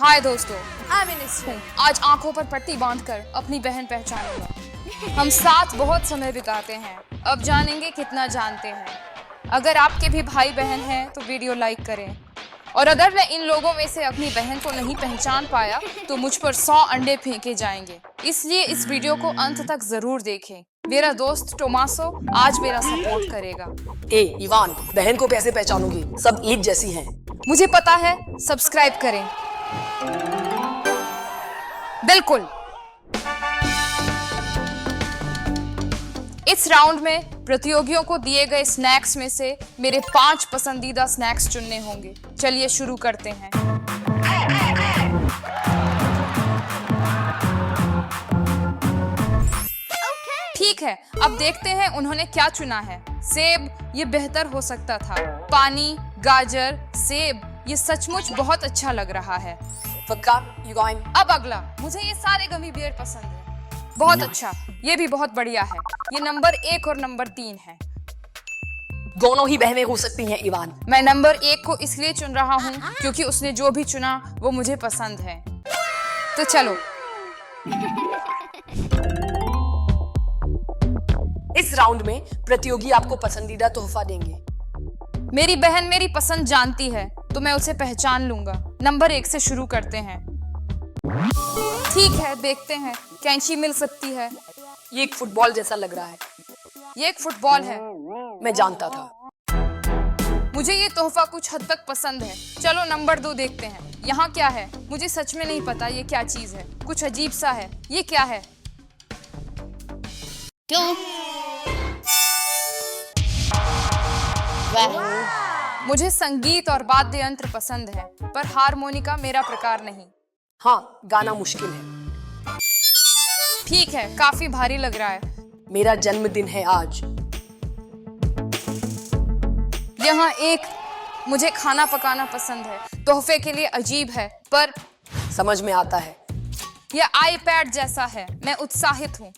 हाय दोस्तों, आज आंखों पर पट्टी बांधकर अपनी बहन पहचानूंगा। हम साथ बहुत समय बिताते हैं, अब जानेंगे कितना जानते हैं। अगर आपके भी भाई बहन हैं तो वीडियो लाइक करें। और अगर मैं इन लोगों में से अपनी बहन को नहीं पहचान पाया तो मुझ पर 100 अंडे फेंके जाएंगे। इसलिए इस वीडियो को अंत तक जरूर देखें। मेरा दोस्त टोमासो आज मेरा सपोर्ट करेगा। इवान, बहन को कैसे पहचानोगी? सब एक जैसी हैं। मुझे पता है, सब्सक्राइब करें। बिल्कुल। इस राउंड में प्रतियोगियों को दिए गए स्नैक्स में से मेरे 5 पसंदीदा स्नैक्स चुनने होंगे। चलिए शुरू करते हैं। ठीक है, अब देखते हैं उन्होंने क्या चुना है। सेब, ये बेहतर हो सकता था। पानी, गाजर, सेब, ये सचमुच बहुत अच्छा लग रहा है। अब अगला, मुझे ये सारे गमी बियर पसंद है। बहुत अच्छा, ये भी बहुत बढ़िया है। ये नंबर 1 और नंबर 3 है। दोनों ही बहनें हो सकती हैं इवान। मैं नंबर 1 को इसलिए चुन रहा हूँ क्योंकि उसने जो भी चुना वो मुझे पसंद है। तो चलो। इस राउंड में प्रतियोगी आपको पसंदीदा तोहफा देंगे। मेरी बहन मेरी पसंद जानती है तो मैं उसे पहचान लूंगा। नंबर 1 से शुरू करते हैं। ठीक है, देखते हैं। कैंची मिल सकती है। ये एक फुटबॉल जैसा लग रहा है। ये एक फुटबॉल है। मैं जानता था। मुझे ये तोहफा कुछ हद तक पसंद है। चलो नंबर 2 देखते हैं। यहाँ क्या है? मुझे सच में नहीं पता ये क्या चीज है। कुछ अजीब सा है। ये क्या है? क्यों? मुझे संगीत और वाद्य यंत्र पसंद है, पर हारमोनिका मेरा प्रकार नहीं। हाँ, गाना मुश्किल है। ठीक है, काफी भारी लग रहा है। मेरा जन्मदिन है आज। यहाँ एक, मुझे खाना पकाना पसंद है। तोहफे के लिए अजीब है, पर समझ में आता है। यह आईपैड जैसा है। मैं उत्साहित हूँ।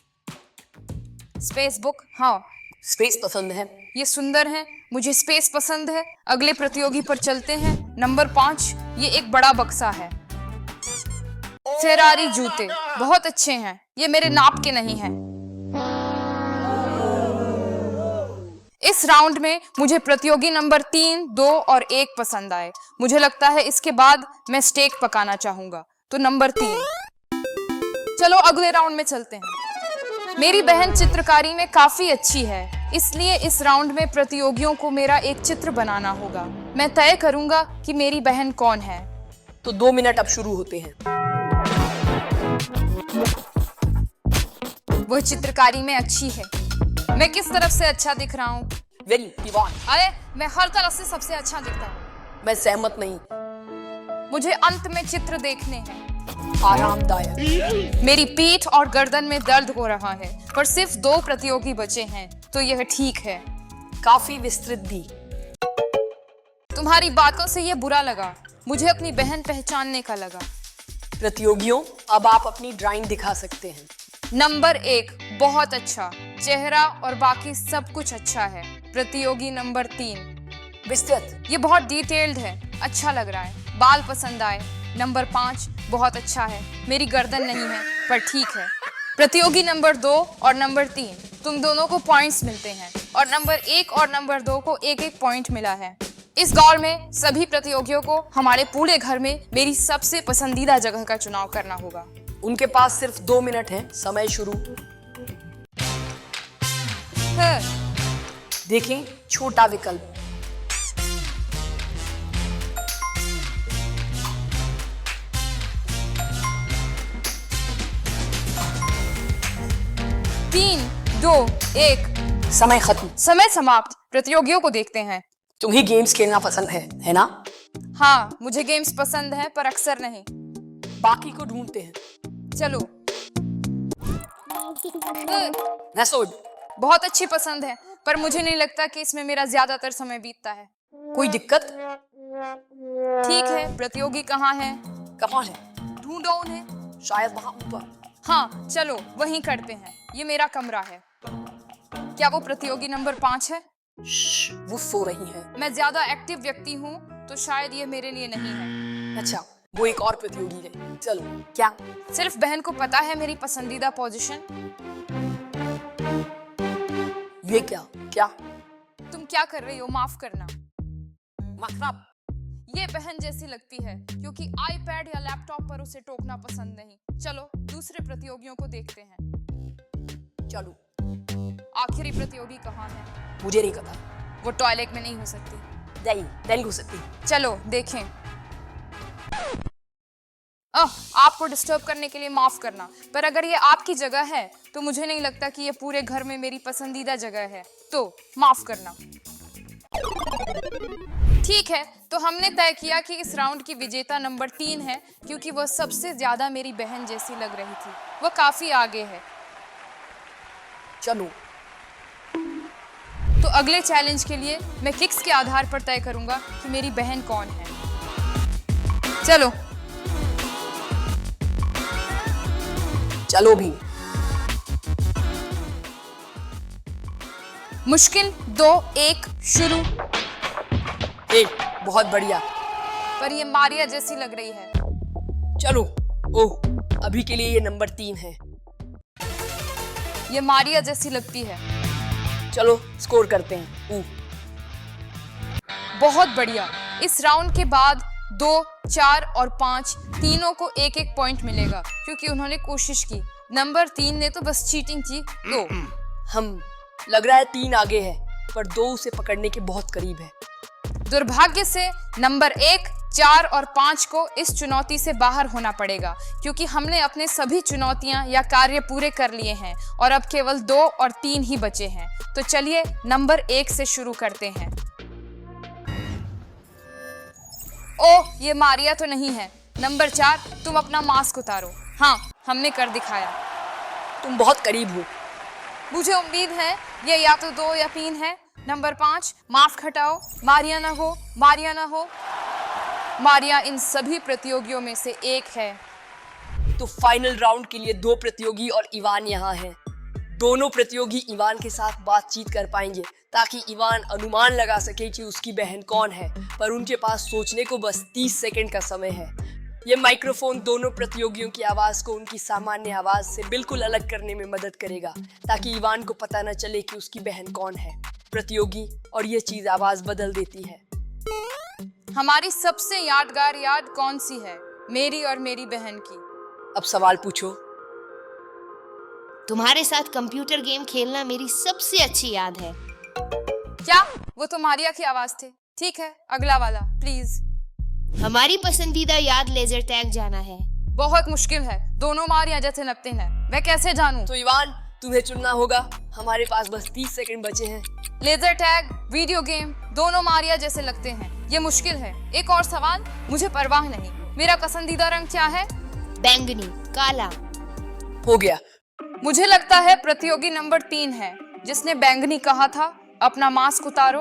स्पेस बुक, हाँ, स्पेस पसंद है। ये सुंदर है। मुझे स्पेस पसंद है। अगले प्रतियोगी पर चलते हैं। नंबर 5, ये एक बड़ा बक्सा है। फेरारी जूते बहुत अच्छे हैं। ये मेरे नाप के नहीं हैं। इस राउंड में मुझे प्रतियोगी नंबर 3, 2 और 1 पसंद आए। मुझे लगता है इसके बाद मैं स्टेक पकाना चाहूंगा। तो नंबर 3। चलो अगले राउंड में चलते हैं। मेरी बहन चित्रकारी में काफी अच्छी है, इसलिए इस राउंड में प्रतियोगियों को मेरा एक चित्र बनाना होगा। मैं तय करूंगा कि मेरी बहन कौन है। तो 2 मिनट अब शुरू होते हैं। वह चित्रकारी में अच्छी है। मैं किस तरफ से अच्छा दिख रहा हूँ? वेरी इवान, अरे, मैं हर तरफ से सबसे अच्छा दिखता हूँ। मैं सहमत नहीं। मुझे अंत में चित्र देखने हैं। आरामदायक। मेरी पीठ और गर्दन में दर्द हो रहा है, पर सिर्फ 2 प्रतियोगी बचे हैं, तो यह ठीक है। काफी विस्तृत भी। तुम्हारी बातों से यह बुरा लगा। मुझे अपनी बहन पहचानने का लगा। प्रतियोगियों, अब आप अपनी ड्राइंग दिखा सकते हैं। नंबर 1, बहुत अच्छा। चेहरा और बाकी सब कुछ अच्छा है। प्रतियोगी नंबर 3, विस्तृत। ये बहुत डिटेल्ड है। अच्छा लग रहा है। बाल पसंद आए। नंबर 5, बहुत अच्छा है। मेरी गर्दन नहीं है, पर ठीक है। प्रतियोगी नंबर 2 और नंबर 3, तुम दोनों को पॉइंट्स मिलते हैं, और नंबर 1 और नंबर 2 को 1-1 पॉइंट मिला है। इस दौर में सभी प्रतियोगियों को हमारे पूरे घर में मेरी सबसे पसंदीदा जगह का चुनाव करना होगा। उनके पास सिर्फ 2 मिनट हैं। समय शुरू। देखें, छोटा विकल्प। तीन, 2, 1, समय खत्म। समय समाप्त। प्रतियोगियों को देखते हैं। तुम्हें गेम्स खेलना पसंद है ना? हाँ, मुझे गेम्स पसंद है, पर अक्सर नहीं। बाकी को ढूंढते हैं। चलो। नसोड, बहुत अच्छी पसंद है, पर मुझे नहीं लगता कि इसमें मेरा ज्यादातर समय बीतता है। कोई दिक्कत? ठीक है, प्रतियोगी कहाँ है? कहाँ है? ढूंढो उन्हें। शायद वहाँ ऊपर। हाँ, चलो वहीं करते हैं। ये मेरा कमरा है। क्या वो प्रतियोगी नंबर 5 है? वो सो रही है। मैं ज्यादा एक्टिव व्यक्ति हूँ, तो शायद ये मेरे लिए नहीं है। अच्छा, वो एक और प्रतियोगी है। चलो। क्या? सिर्फ बहन को पता है मेरी पसंदीदा पोजीशन? ये क्या? तुम क्या कर रही हो? माफ करना। मतलब ये बहन जैसी लगती है क्योंकि आईपैड या लैपटॉप पर उसे टोकना पसंद नहीं। चलो दूसरे प्रतियोगियों को देखते हैं। चलो। आखिरी प्रतियोगी कहाँ है? मुझे नहीं पता। वो टॉयलेट में नहीं हो सकती। नहीं हो सकती। चलो देखें। आपको डिस्टर्ब करने के लिए माफ करना, पर अगर ये आपकी जगह है तो मुझे नहीं लगता कि ये पूरे घर में मेरी पसंदीदा जगह है, तो माफ करना। ठीक है, तो हमने तय किया कि इस राउंड की विजेता नंबर 3 है क्योंकि वह सबसे ज्यादा मेरी बहन जैसी लग रही थी। वह काफी आगे है। चलो। तो अगले चैलेंज के लिए मैं किक्स के आधार पर तय करूंगा कि मेरी बहन कौन है। चलो भी। मुश्किल 2-1 शुरू। बहुत बढ़िया। पर ये मारिया जैसी लग रही है। चलो। ओह, अभी के लिए ये नंबर 3 है। ये मारिया जैसी लगती है। चलो स्कोर करते हैं। बहुत बढ़िया। इस राउंड के बाद 2, 4 और 5 तीनों को एक एक पॉइंट मिलेगा क्योंकि उन्होंने कोशिश की। नंबर 3 ने तो बस चीटिंग की। हम लग रहा है 3 आगे है, पर 2 उसे पकड़ने के बहुत करीब है। दुर्भाग्य से नंबर 1, 4 और 5 को इस चुनौती से बाहर होना पड़ेगा क्योंकि हमने अपने सभी चुनौतियां या कार्य पूरे कर लिए हैं और अब केवल 2 और 3 ही बचे हैं। तो चलिए नंबर 1 से शुरू करते हैं। ओह, ये मारिया तो नहीं है। नंबर 4, तुम अपना मास्क उतारो। हाँ, हमने कर दिखाया। तुम बहुत करीब हो। मुझे उम्मीद है ये या तो 2 या 3 है। नंबर 5, मास्क हटाओ। मारिया ना हो, मारिया ना हो। मारिया इन सभी प्रतियोगियों में से एक है। तो फाइनल राउंड के लिए 2 प्रतियोगी और इवान यहाँ हैं। दोनों प्रतियोगी इवान के साथ बातचीत कर पाएंगे ताकि इवान अनुमान लगा सके कि उसकी बहन कौन है, पर उनके पास सोचने को बस 30 सेकंड का समय है। ये माइक्रोफोन दोनों प्रतियोगियों की आवाज को उनकी सामान्य आवाज से बिल्कुल अलग करने में मदद करेगा ताकि इवान को पता न चले कि उसकी बहन कौन है। प्रतियोगी और ये चीज आवाज बदल देती है। हमारी सबसे यादगार याद कौन सी है? मेरी और मेरी बहन की। अब सवाल पूछो। तुम्हारे साथ कंप्यूटर गेम खेलना मेरी सबसे अच्छी याद है। क्या? वो तो मारिया की आवाज थी। ठीक है, अगला वाला प्लीज। हमारी पसंदीदा याद लेजर टैग जाना है। बहुत मुश्किल है, दोनों मारिया जैसे लगते हैं। मैं कैसे जानूं? तो इवान, तुम्हें चुनना होगा। हमारे पास बस 30 सेकंड बचे हैं। लेजर टैग, वीडियो गेम, दोनों मारिया जैसे लगते हैं। ये मुश्किल है। एक और सवाल। मुझे परवाह नहीं। मेरा पसंदीदा रंग क्या है? बैंगनी, काला। हो गया। मुझे लगता है प्रतियोगी नंबर 3 है जिसने बैंगनी कहा था। अपना मास्क उतारो।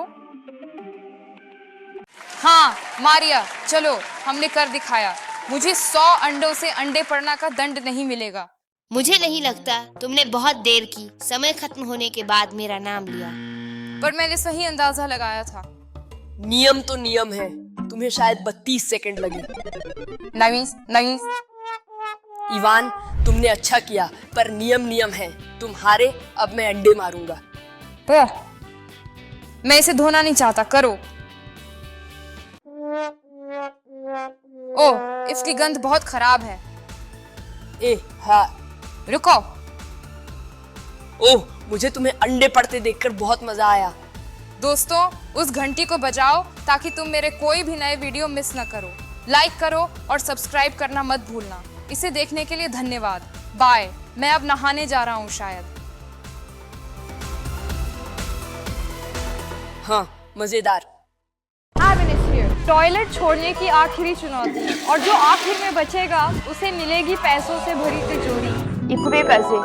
हाँ मारिया, चलो हमने कर दिखाया। मुझे 100 अंडों से अंडे पड़ना का दंड नहीं मिलेगा। मुझे नहीं लगता। तुमने बहुत देर की। समय खत्म होने के बाद मेरा नाम लिया। पर मैंने सही अंदाजा लगाया था। नियम तो नियम है। तुम्हें शायद 32 सेकंड लगे। नहीं। इवान, तुमने अच्छा किया, पर नियम नियम है। तुम हारे, अब मैं अंडे मारूंगा। मैं इसे धोना नहीं चाहता। करो। ओह, इसकी गंध बहुत खराब है। हाँ। रुको। ओह, मुझे तुम्हें अंडे पड़ते देखकर बहुत मजा आया। दोस्तों, उस घंटी को बजाओ ताकि तुम मेरे कोई भी नए वीडियो मिस न करो। लाइक करो और सब्सक्राइब करना मत भूलना। इसे देखने के लिए धन्यवाद। बाय। मैं अब नहाने जा रहा हूँ शायद। हाँ, मजेदार। टॉयलेट छोड़ने की आखिरी चुनौती, और जो आखिर में बचेगा उसे मिलेगी पैसों से भरी तिजोरी। इतने पैसे?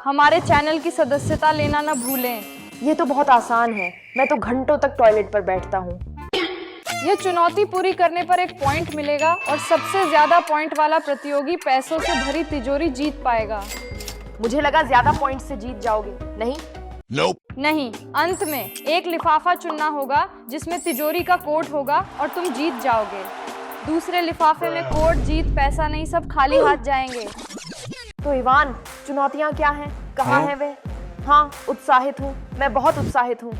हमारे चैनल की सदस्यता लेना ना भूलें। ये तो बहुत आसान है। मैं तो घंटों तक टॉयलेट पर बैठता हूँ। यह चुनौती पूरी करने पर एक पॉइंट मिलेगा और सबसे ज्यादा पॉइंट वाला प्रतियोगी पैसों से भरी तिजोरी जीत पाएगा। मुझे लगा ज्यादा पॉइंट से जीत जाओगे। नहीं? नहीं, अंत में एक लिफाफा चुनना होगा जिसमें तिजोरी का कोड होगा और तुम जीत जाओगे। दूसरे लिफाफे में कोट, जीत, पैसा नहीं, सब खाली हाथ जाएंगे। तो इवान, चुनौतियाँ क्या हैं? कहाँ है वे? हाँ, उत्साहित हूँ, मैं बहुत उत्साहित हूँ।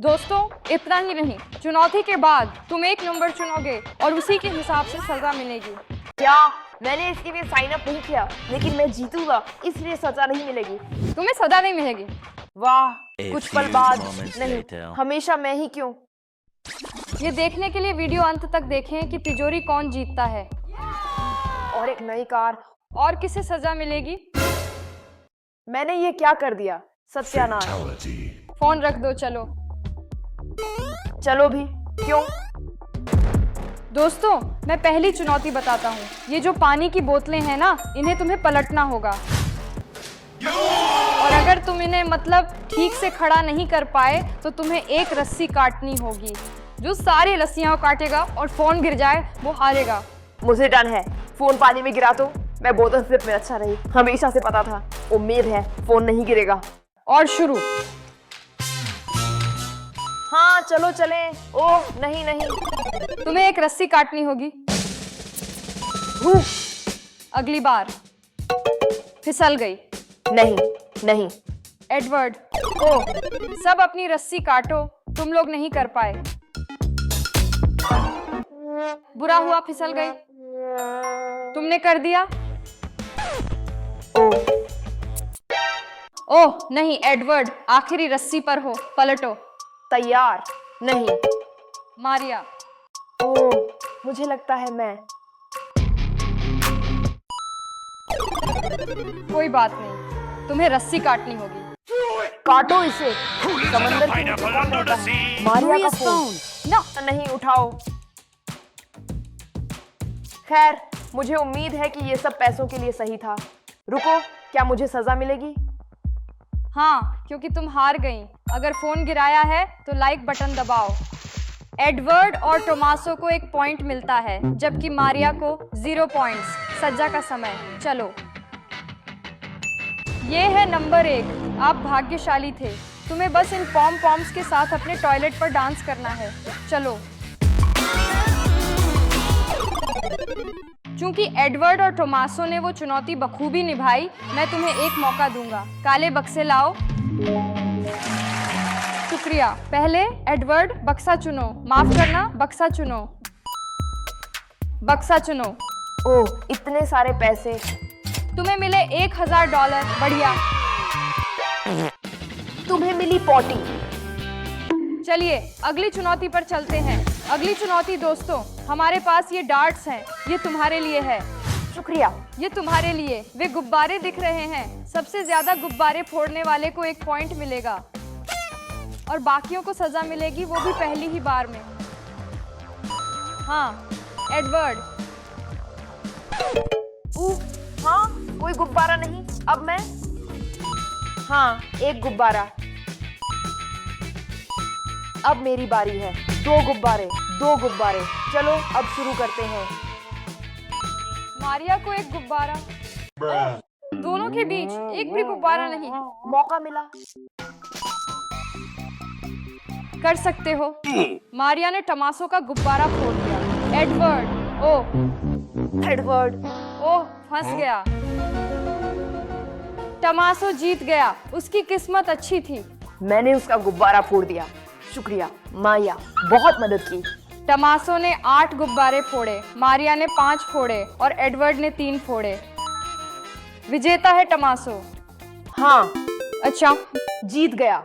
दोस्तों, इतना ही नहीं, चुनौती के बाद तुम एक नंबर चुनोगे और उसी के हिसाब से सजा मिलेगी। क्या? मैंने इसके लिए साइन अप नहीं किया, लेकिन मैं जीतूंगा, इसलिए सजा नहीं मिलेगी। तुम्हें सजा नहीं मिलेगी। वाह, कुछ पल बाद नहीं, later. हमेशा मैं ही क्यों? ये देखने के लिए वीडियो अंत तक देखें कि तिजोरी कौन जीतता है और एक नई कार। और किसे सजा मिलेगी। मैंने ये क्या कर दिया? सत्यानाश। फोन रख दो, चलो। चलो भी, क्यों? दोस्तों, मैं पहली चुनौती बताता हूँ। ये जो पानी की बोतलें हैं ना, इन्हें तुम्हें पलटना होगा। और अगर तुम इन्हें मतलब ठीक से खड़ा नहीं कर पाए तो तुम्हें एक रस्सी काटनी होगी। जो सारी रस्सियां काटेगा और फोन गिर जाए वो हारेगा। मुझे डर है, फोन पानी में गिरा तो मैं बोतल सिर्फ में अच्छा रही, हमेशा से पता था। उम्मीद है फोन नहीं गिरेगा। और शुरू। हाँ चलो चलें। ओह नहीं नहीं। तुम्हें एक रस्सी काटनी होगी। अगली बार। फिसल गई। नहीं नहीं। एडवर्ड, ओ, सब अपनी रस्सी काटो, तुम लोग नहीं कर पाए। बुरा हुआ, फिसल गई। तुमने कर दिया। ओह नहीं, एडवर्ड आखिरी रस्सी पर हो, पलटो। तैयार। नहीं। मारिया। ओह, मुझे लगता है मैं। कोई बात नहीं, तुम्हें रस्सी काटनी होगी। काटो इसे। समंदर के नीचे कौन रहता है? मारिया का फोन। ना, नहीं उठाओ। खैर, मुझे उम्मीद है कि ये सब पैसों के लिए सही था। रुको, क्या मुझे सजा मिलेगी? हाँ, क्योंकि तुम हार गई। अगर फोन गिराया है तो लाइक बटन दबाओ। एडवर्ड और टोमासो को 1 पॉइंट मिलता है, जबकि मारिया को 0 पॉइंट्स। सजा का समय, चलो। ये है नंबर 1। आप भाग्यशाली थे। तुम्हें बस इन पॉम पॉम्स के साथ अपने टॉयलेट पर डांस करना है। चलो। चूंकि एडवर्ड और टोमासो ने वो चुनौती बखूबी निभाई, मैं तुम्हें एक मौका दूंगा। काले बक्से लाओ। शुक्रिया। पहले एडवर्ड बक्सा चुनो। माफ करना, बक्सा चुनो। बक्सा चुनो। ओह, इतने सारे पैसे। तुम्हें मिले $1000। बढ़िया। तुम्हें मिली पॉटी। चलिए अगली चुनौती पर चलते हैं। अगली चुनौती दोस्तों, हमारे पास ये डार्ट्स हैं। ये तुम्हारे लिए है। शुक्रिया। ये तुम्हारे लिए। वे गुब्बारे दिख रहे हैं। सबसे ज्यादा गुब्बारे फोड़ने वाले को 1 पॉइंट मिलेगा और बाकियों को सजा मिलेगी, वो भी पहली ही बार में। हाँ, एडवर्ड। हाँ, कोई गुब्बारा नहीं। अब मैं। हाँ, एक गुब्बारा। अब मेरी बारी है। 2 गुब्बारे, 2 गुब्बारे। चलो अब शुरू करते हैं। मारिया को 1 गुब्बारा। दोनों के बीच एक भी गुब्बारा नहीं। मौका मिला। कर सकते हो। मारिया ने टमासो का गुब्बारा फोड़ दिया। एडवर्ड। ओह, एडवर्ड। ओह, फंस गया। टमासो जीत गया। उसकी किस्मत अच्छी थी। मैंने उसका गुब्बारा फोड़ दिया। शुक्रिया मारिया, बहुत मदद की। टमासो ने 8 गुब्बारे फोड़े, मारिया ने 5 फोड़े और एडवर्ड ने 3 फोड़े। विजेता है टमासो। हाँ, अच्छा, जीत गया।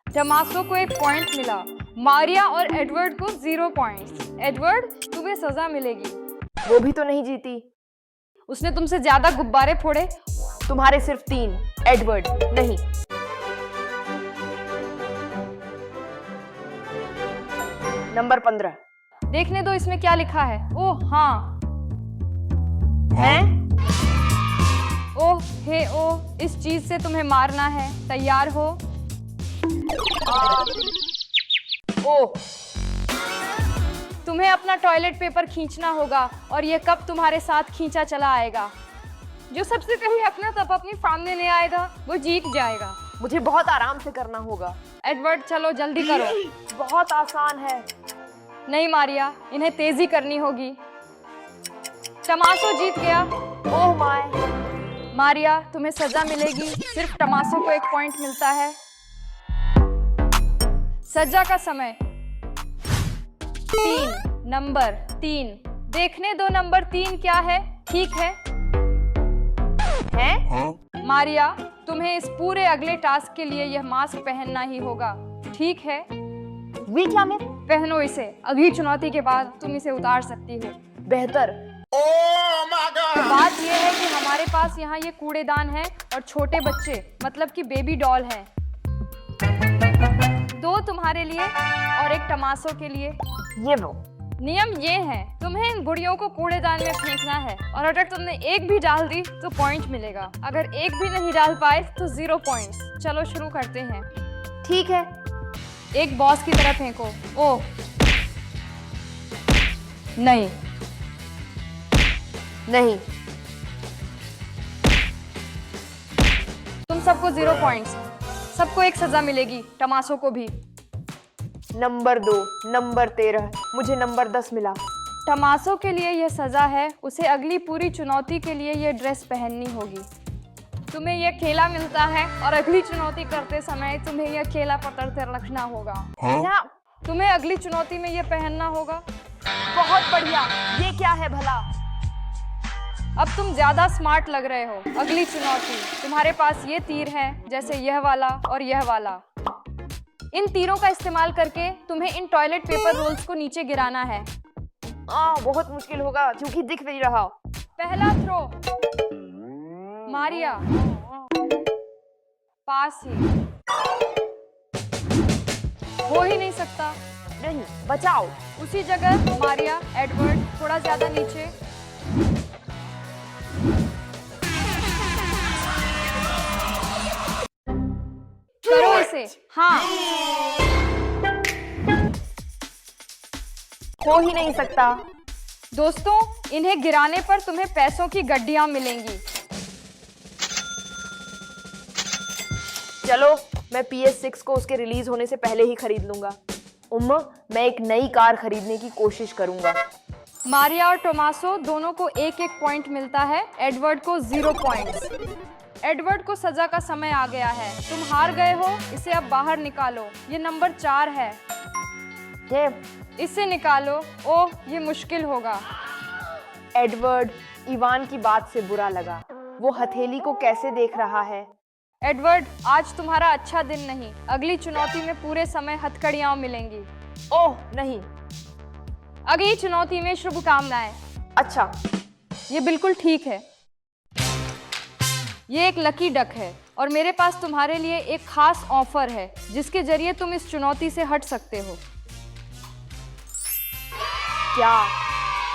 टमासो को 1 पॉइंट मिला। मारिया और एडवर्ड को 0 पॉइंट्स। एडवर्ड, तुम्हें सजा मिलेगी। वो भी तो नहीं जीती। उसने तुमसे ज्यादा गुब्बारे फोड़े। तुम्हारे सिर्फ 3, एडवर्ड नहीं। नंबर 15। देखने दो इसमें क्या लिखा है। ओह हाँ। हैं? ओह हे ओह, इस चीज से तुम्हें मारना है। तैयार हो? ओह, तुम्हें अपना टॉयलेट पेपर खींचना होगा और ये कप तुम्हारे साथ खींचा चला आएगा। जो सबसे पहले अपना कप अपनी सामने ले आएगा वो जीत जाएगा। मुझे बहुत आराम से करना होगा। एडवर्ड, चलो जल्दी करो। बहुत आसान है। नहीं मारिया, इन्हें तेजी करनी होगी। टमासो जीत गया। Oh my. मारिया, तुम्हें सजा मिलेगी। सिर्फ टमासो को 1 पॉइंट मिलता है। सजा का समय 3, नंबर 3। देखने दो नंबर 3 क्या है। ठीक है? मारिया, तुम्हें इस पूरे अगले टास्क के लिए यह मास्क पहनना ही होगा। ठीक है? वी क्या मैं? पहनो इसे। अगली चुनौती के बाद तुम इसे उतार सकती हो। बेहतर। तो बात यह है कि हमारे पास यहाँ ये कूड़ेदान है और छोटे बच्चे, मतलब कि बेबी डॉल हैं। 2 तुम्हारे लिए और 1 टमासो के लिए। ये लो। नियम ये है, तुम्हें इन गुड़ियों को कूड़ेदान में फेंकना है और अगर तुमने एक भी डाल दी तो पॉइंट मिलेगा। अगर एक भी नहीं डाल पाए तो 0 पॉइंट्स। चलो शुरू करते हैं। ठीक है। एक बॉस की तरह फेंको। ओह नहीं, नहीं। तुम सबको 0 पॉइंट्स। सबको एक सजा मिलेगी, टमासो को भी। नंबर 2, नंबर 13, मुझे नंबर 10 मिला। टमासो के लिए यह सजा है, उसे अगली पूरी चुनौती के लिए यह ड्रेस पहननी होगी। तुम्हें यह केला मिलता है और अगली चुनौती करते समय तुम्हें यह केला पकड़ते रखना होगा। क्या? तुम्हें अगली चुनौती में यह पहनना होगा। बहुत बढ़िया। ये क्या है भला? अब तुम ज्यादा स्मार्ट लग रहे हो। अगली चुनौती, तुम्हारे पास ये तीर है, जैसे यह वाला और यह वाला। इन तीरों का इस्तेमाल करके तुम्हें इन टॉयलेट पेपर रोल्स को नीचे गिराना है। बहुत मुश्किल होगा क्योंकि दिख नहीं रहा। पहला थ्रो। मारिया, पास ही। हो ही नहीं सकता। नहीं, बचाओ। उसी जगह मारिया, एडवर्ड, थोड़ा ज्यादा नीचे। करो इसे। हाँ, हो ही नहीं सकता। दोस्तों, इन्हें गिराने पर तुम्हें पैसों की गड्डियां मिलेंगी। चलो, मैं PS6 को उसके रिलीज होने से पहले ही खरीद लूंगा। मैं एक नई कार खरीदने की कोशिश करूंगा। मारिया और टोमासो दोनों को 1-1 पॉइंट मिलता है। एडवर्ड को 0 पॉइंट्स। एडवर्ड को सजा का समय आ गया है। तुम हार गए हो, इसे अब बाहर निकालो। ये नंबर 4 है। ये इसे निकालो। ओह, ये मुश्किल होगा। एडवर्ड, इवान की बात से बुरा लगा। वो हथेली को कैसे देख रहा है। एडवर्ड, आज तुम्हारा अच्छा दिन नहीं। अगली चुनौती में पूरे समय हथकड़ियां मिलेंगी। ओह नहीं। अगली चुनौती में शुभकामनाएं। अच्छा, ये बिल्कुल ठीक है। ये एक लकी डक है और मेरे पास तुम्हारे लिए एक खास ऑफर है जिसके जरिए तुम इस चुनौती से हट सकते हो। क्या?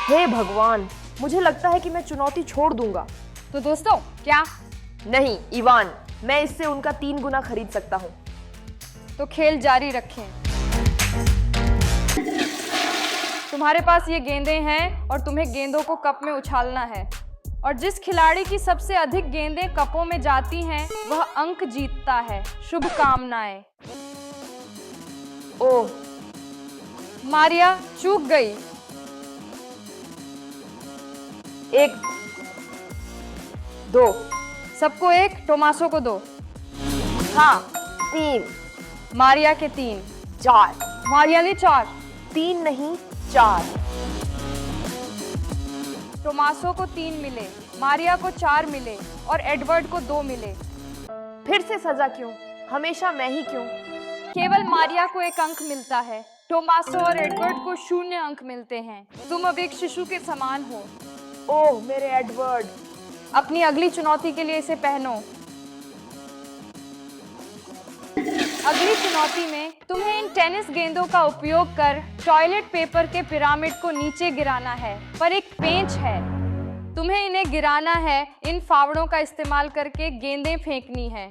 हे भगवान, मुझे लगता है कि मैं चुनौती छोड़ दूंगा। तो दोस्तों, क्या? नहीं इवान, मैं इससे उनका 3 गुना खरीद सकता हूँ। तो खेल जारी रखें। तुम्हारे पास ये गेंदें हैं और तुम्हें गेंदों को कप में उछालना है और जिस खिलाड़ी की सबसे अधिक गेंदें कपों में जाती हैं वह अंक जीतता है। शुभकामनाएं। ओह, मारिया चूक गई। 1, 2, सबको 1, टोमासो को 2। हाँ, 3, मारिया के 3। 4, मारिया ने 4। 3 नहीं 4। टोमासो को 3 मिले, मारिया को 4 मिले और एडवर्ड को 2 मिले। फिर से सजा क्यों? हमेशा मैं ही क्यों? केवल मारिया को 1 अंक मिलता है। टोमासो और एडवर्ड को 0 अंक मिलते हैं। तुम अब एक शिशु के समान हो। ओह मेरे एडवर्ड। अपनी अगली चुनौती के लिए इसे पहनो। अगली चुनौती में तुम्हें इन टेनिस गेंदों का उपयोग कर टॉयलेट पेपर के पिरामिड को नीचे गिराना है, पर एक पेंच है। तुम्हें इन्हें गिराना है। इन फावड़ों का इस्तेमाल करके गेंदें फेंकनी है।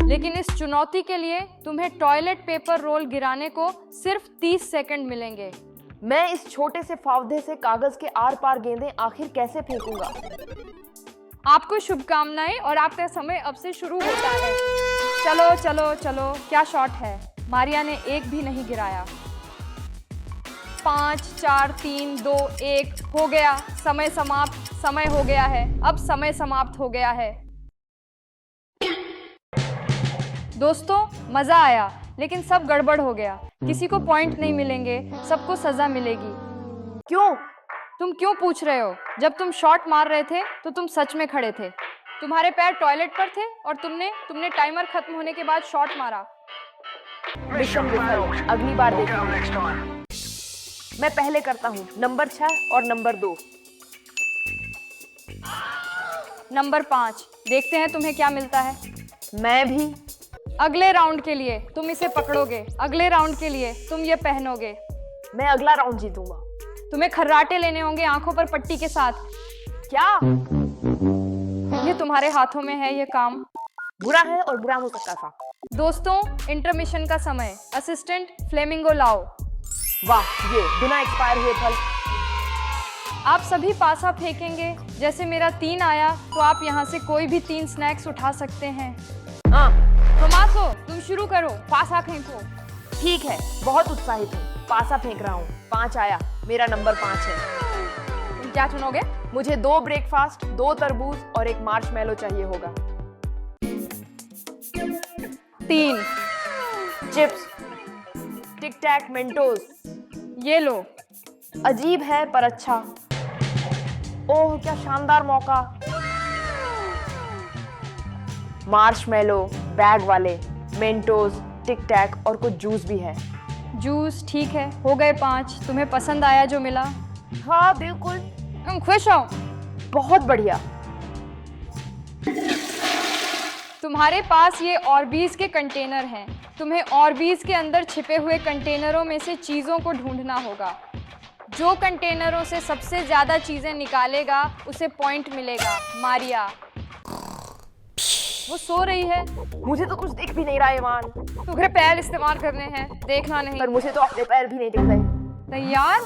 लेकिन इस चुनौती के लिए तुम्हें टॉयलेट पेपर रोल गिराने को सिर्फ 30 सेकंड मिलेंगे। मैं इस छोटे से फावड़े से कागज के आर पार गेंदें आखिर कैसे फेंकूंगा? आपको शुभकामनाएं और आपका समय अब से शुरू होता है। चलो चलो चलो, क्या शॉट है। मारिया ने 1 भी नहीं गिराया। 5 4 3 2 1 हो गया। समय समाप्त। समय हो गया है। अब समय समाप्त हो गया है। दोस्तों मजा आया, लेकिन सब गड़बड़ हो गया। किसी को पॉइंट नहीं मिलेंगे, सबको सजा मिलेगी। क्यों? तुम क्यों पूछ रहे हो? जब तुम शॉट मार रहे थे तो तुम सच में खड़े थे। तुम्हारे पैर टॉयलेट पर थे और तुमने टाइमर खत्म होने के बाद शॉट मारा। मिशन विफल। अगली बार देखेंगे। मैं पहले करता हूँ, नंबर 6 और नंबर 2। नंबर 5। देखते हैं तुम्हें क्या मिलता है। मैं भी। अगले राउंड के लिए तुम इसे पकड़ोगे। अगले राउंड के लिए तुम ये पहनोगे। मैं अगला राउंड जीतूंगा। तुम्हें खर्राटे लेने होंगे आंखों पर पट्टी के साथ। क्या? ये तुम्हारे हाथों में है ये काम। बुरा है और बुरा हो सकता था। दोस्तों इंटरमिशन का समय। असिस्टेंट फ्लेमिंगो लाओ। वाह, ये बिना एक्सपायर हुए फल। आप सभी पासा फेंकेंगे। जैसे मेरा 3 आया तो आप यहाँ से कोई भी 3 स्नैक्स उठा सकते हैं। हाँ टोमासो तुम शुरू करो, पासा फेंको। ठीक है, बहुत उत्साहित हूँ। पासा फेंक रहा हूँ। 5 आया। मेरा नंबर 5 है। तुम क्या चुनोगे? मुझे 2 ब्रेकफास्ट, 2 तरबूज और 1 मार्शमैलो चाहिए होगा। 3। चिप्स, टिक टैक, मेंटोस। ये लो। अजीब है पर अच्छा। ओह क्या शानदार मौका। मार्शमैलो, बैग वाले, मेंटोस, टिक टैक और कुछ जूस भी है। जूस ठीक है, हो गए 5। तुम्हें पसंद आया जो मिला? हाँ बिल्कुल। तुम खुश हो? बहुत बढ़िया। तुम्हारे पास ये ऑर्बीज के कंटेनर हैं। तुम्हें ऑर्बीज के अंदर छिपे हुए कंटेनरों में से चीज़ों को ढूंढना होगा। जो कंटेनरों से सबसे ज़्यादा चीज़ें निकालेगा उसे पॉइंट मिलेगा। मारिया। वो सो रही है। मुझे तो कुछ दिख भी नहीं रहा है ईमान। तुम्हें पैर इस्तेमाल करने हैं, देखना नहीं। पर मुझे तो अपने पैर भी नहीं दिख रहे। तैयार?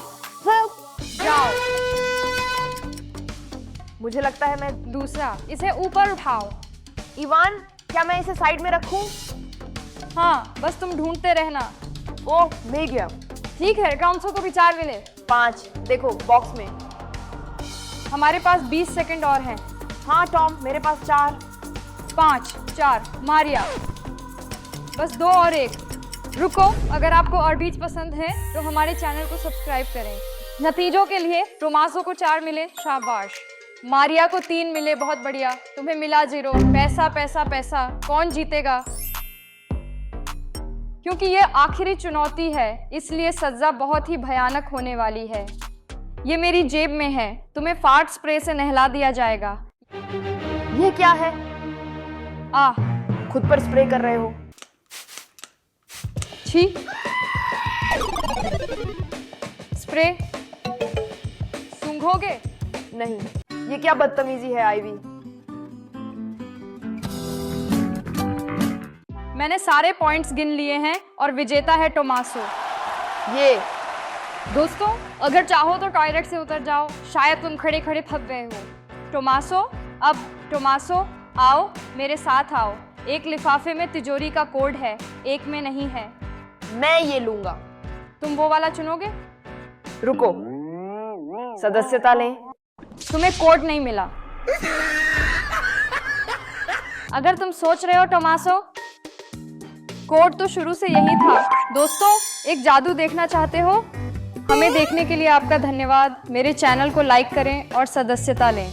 जाओ। मुझे लगता है मैं। दूसरा, इसे ऊपर उठाओ। ईवान, क्या मैं इसे साइड में रखूं? हाँ, बस तुम ढूंढते रहना। ओह मिल गया। ठीक है, काउंसो को भी 4 मिले। 5 देखो बॉक्स में। हमारे पास 20 सेकंड और हैं। हाँ टॉम, मेरे पास 4। 5 4 मारिया। बस 2 और 1। रुको, अगर आपको ऑर्बीज पसंद है तो हमारे चैनल को सब्सक्राइब करें। नतीजों के लिए टोमासो को 4 मिले, शाबाश। मारिया को 3 मिले, बहुत बढ़िया। तुम्हें मिला 0। पैसा पैसा पैसा। कौन जीतेगा? क्योंकि ये आखिरी चुनौती है, इसलिए सजा बहुत ही भयानक होने वाली है। ये मेरी जेब में है। तुम्हें फार्ट स्प्रे से नहला दिया जाएगा। ये क्या है? खुद पर स्प्रे कर रहे हो। छी। स्प्रे सूंघोगे? नहीं, ये क्या बदतमीजी है आईवी। मैंने सारे पॉइंट्स गिन लिए हैं और विजेता है टोमासो। ये दोस्तों अगर चाहो तो टॉयलेट से उतर जाओ, शायद तुम खड़े खड़े थक गए हो। टोमासो, अब टोमासो आओ मेरे साथ आओ। एक लिफाफे में तिजोरी का कोड है, एक में नहीं है। मैं ये लूंगा। तुम वो वाला चुनोगे? रुको, सदस्यता लें। तुम्हें कोड नहीं मिला। अगर तुम सोच रहे हो टोमासो, कोड तो शुरू से यही था। दोस्तों एक जादू देखना चाहते हो? हमें देखने के लिए आपका धन्यवाद। मेरे चैनल को लाइक करें और सदस्यता लें।